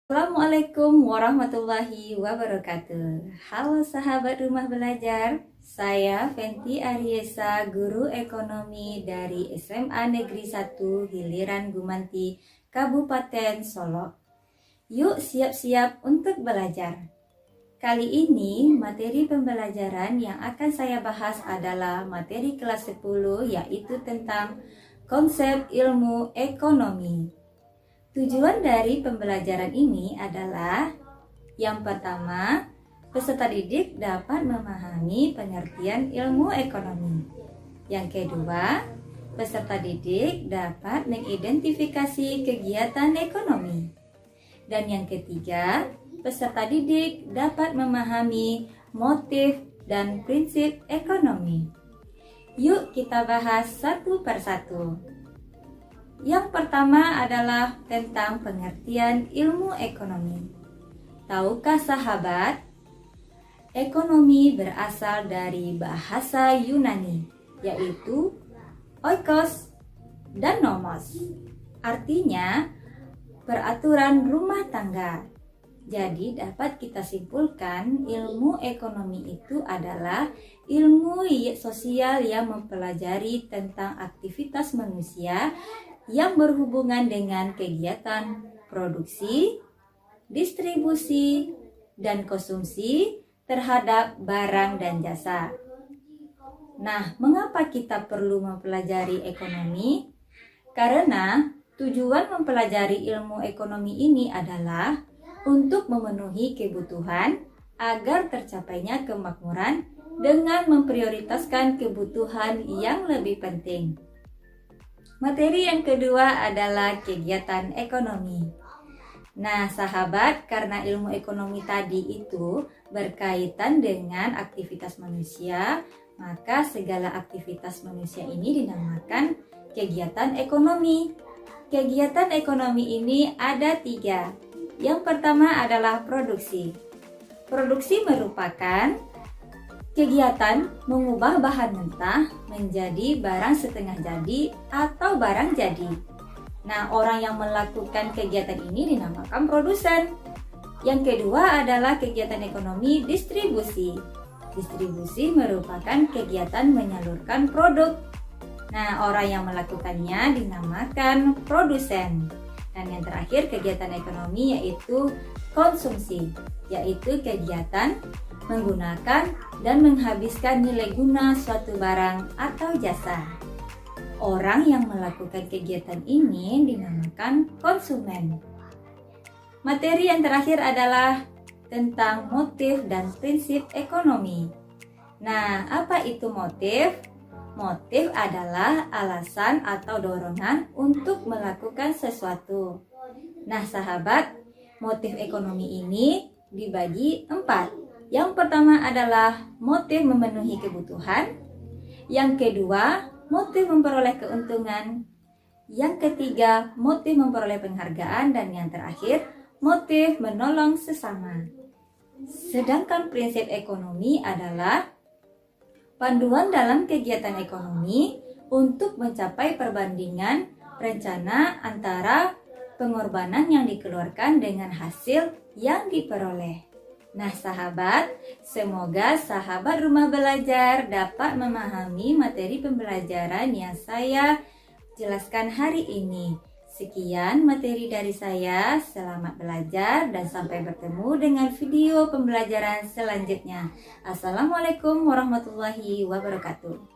Assalamualaikum warahmatullahi wabarakatuh. Halo sahabat rumah belajar, saya Fenty Ariesa, guru ekonomi dari SMA Negeri 1 Giliran Gumanti, Kabupaten Solok. Yuk siap-siap untuk belajar. Kali ini materi pembelajaran yang akan saya bahas adalah materi kelas 10, yaitu tentang konsep ilmu ekonomi. Tujuan dari pembelajaran ini adalah yang pertama, peserta didik dapat memahami pengertian ilmu ekonomi. Yang kedua, peserta didik dapat mengidentifikasi kegiatan ekonomi. Dan yang ketiga, peserta didik dapat memahami motif dan prinsip ekonomi. Yuk kita bahas satu persatu. Yang pertama adalah tentang pengertian ilmu ekonomi. Tahukah sahabat, ekonomi berasal dari bahasa Yunani, yaitu oikos dan nomos. Artinya, peraturan rumah tangga. Jadi dapat kita simpulkan ilmu ekonomi itu adalah ilmu sosial yang mempelajari tentang aktivitas manusia yang berhubungan dengan kegiatan produksi, distribusi, dan konsumsi terhadap barang dan jasa. Nah, mengapa kita perlu mempelajari ekonomi? Karena tujuan mempelajari ilmu ekonomi ini adalah untuk memenuhi kebutuhan agar tercapainya kemakmuran dengan memprioritaskan kebutuhan yang lebih penting. Materi yang kedua adalah kegiatan ekonomi. Nah, sahabat, karena ilmu ekonomi tadi itu berkaitan dengan aktivitas manusia, maka segala aktivitas manusia ini dinamakan kegiatan ekonomi. Kegiatan ekonomi ini ada 3. Yang pertama adalah produksi. Produksi merupakan kegiatan mengubah bahan mentah menjadi barang setengah jadi atau barang jadi. Nah, orang yang melakukan kegiatan ini dinamakan produsen. Yang kedua adalah kegiatan ekonomi distribusi. Distribusi merupakan kegiatan menyalurkan produk. Nah, orang yang melakukannya dinamakan produsen. Dan yang terakhir kegiatan ekonomi yaitu konsumsi, yaitu kegiatan menggunakan dan menghabiskan nilai guna suatu barang atau jasa. Orang yang melakukan kegiatan ini dinamakan konsumen. Materi yang terakhir adalah tentang motif dan prinsip ekonomi. Nah, apa itu motif? Motif adalah alasan atau dorongan untuk melakukan sesuatu. Nah, sahabat, motif ekonomi ini dibagi 4. Yang pertama adalah motif memenuhi kebutuhan. Yang kedua, motif memperoleh keuntungan. Yang ketiga, motif memperoleh penghargaan. Dan yang terakhir, motif menolong sesama. Sedangkan prinsip ekonomi adalah panduan dalam kegiatan ekonomi untuk mencapai perbandingan rencana antara pengorbanan yang dikeluarkan dengan hasil yang diperoleh. Nah, sahabat, semoga sahabat rumah belajar dapat memahami materi pembelajaran yang saya jelaskan hari ini. Sekian materi dari saya, selamat belajar dan sampai bertemu dengan video pembelajaran selanjutnya. Assalamualaikum warahmatullahi wabarakatuh.